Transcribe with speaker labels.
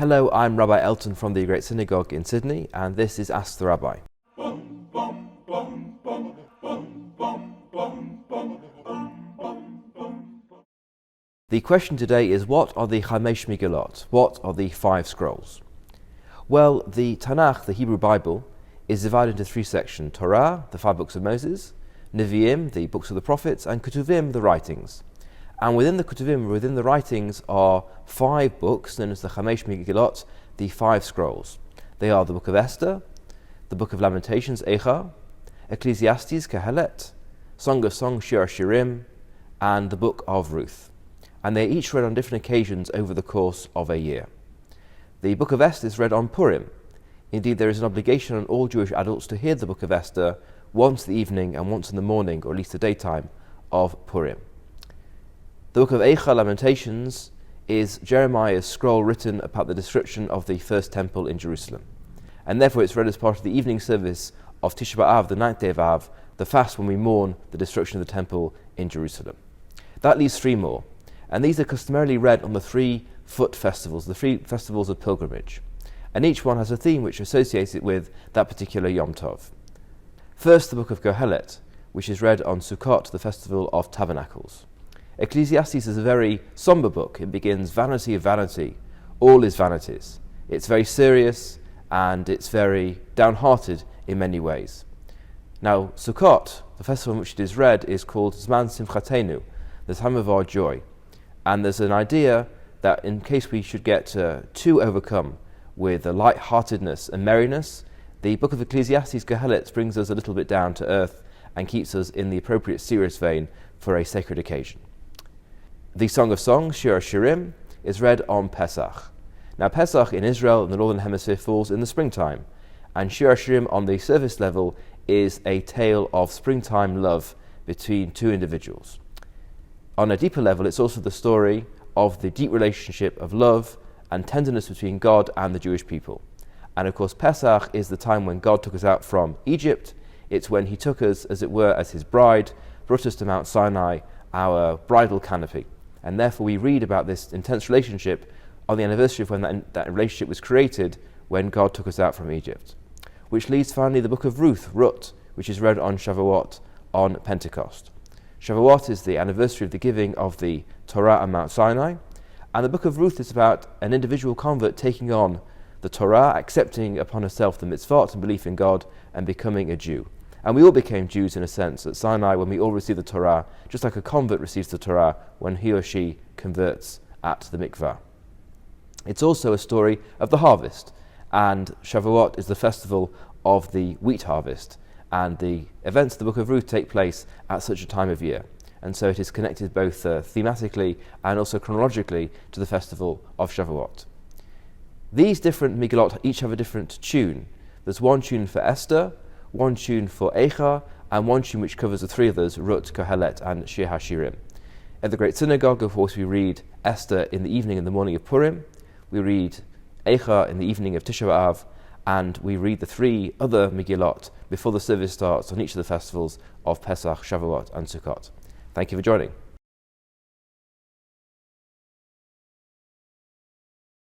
Speaker 1: Hello, I'm Rabbi Ep12 from the Great Synagogue in Sydney, and this is Ask the Rabbi. The question today is, what are the Five Megillot? What are the 5 scrolls? Well, the Tanakh, the Hebrew Bible, is divided into 3 sections: Torah, the 5 books of Moses; Nevi'im, the books of the prophets; and Ketuvim, the writings. And within the Ketuvim, within the writings, are 5 books known as the Five Megillot, the 5 scrolls. They are the book of Esther, the book of Lamentations, Eicha, Ecclesiastes, Kehelet, Song of Songs, Shir Hashirim, and the book of Ruth. And they are each read on different occasions over the course of a year. The book of Esther is read on Purim. Indeed, there is an obligation on all Jewish adults to hear the book of Esther once in the evening and once in the morning, or at least the daytime, of Purim. The book of Eicha, Lamentations, is Jeremiah's scroll written about the description of the first temple in Jerusalem. And therefore it's read as part of the evening service of Tisha B'Av, the 9th day of Av, the fast when we mourn the destruction of the temple in Jerusalem. That leaves 3 more, and these are customarily read on the 3 foot festivals, the 3 festivals of pilgrimage. And each one has a theme which associates it with that particular Yom Tov. First, the book of Kohelet, which is read on Sukkot, the festival of tabernacles. Ecclesiastes is a very somber book. It begins, vanity of vanity, all is vanities. It's very serious and it's very downhearted in many ways. Now, Sukkot, the festival in which it is read, is called Zman Simchatenu, the time of our joy. And there's an idea that in case we should get too overcome with a light-heartedness and merriness, the book of Ecclesiastes, Kohelet, brings us a little bit down to earth and keeps us in the appropriate serious vein for a sacred occasion. The Song of Songs, Shir Hashirim, is read on Pesach. Now, Pesach in Israel in the Northern Hemisphere falls in the springtime, and Shir Hashirim on the surface level is a tale of springtime love between 2 individuals. On a deeper level, it's also the story of the deep relationship of love and tenderness between God and the Jewish people. And of course, Pesach is the time when God took us out from Egypt. It's when he took us, as it were, as his bride, brought us to Mount Sinai, our bridal canopy. And therefore we read about this intense relationship on the anniversary of when that relationship was created, when God took us out from Egypt. Which leads finally the book of Ruth, which is read on Shavuot, on Pentecost. Shavuot is the anniversary of the giving of the Torah on Mount Sinai, and the book of Ruth is about an individual convert taking on the Torah, accepting upon herself the mitzvot and belief in God, and becoming a Jew. And we all became Jews in a sense at Sinai when we all received the Torah, just like a convert receives the Torah when he or she converts at the mikvah. It's also a story of the harvest, and Shavuot is the festival of the wheat harvest, and the events of the book of Ruth take place at such a time of year. And so it is connected both thematically and also chronologically to the festival of Shavuot. These different Megillot each have a different tune. There's one tune for Esther, one tune for Eicha, and one tune which covers the 3 others, Ruth, Kohelet, and Shir Hashirim. At the Great Synagogue, of course, we read Esther in the evening and the morning of Purim, we read Eicha in the evening of Tisha B'Av, and we read the 3 other Megillot before the service starts on each of the festivals of Pesach, Shavuot, and Sukkot. Thank you for joining.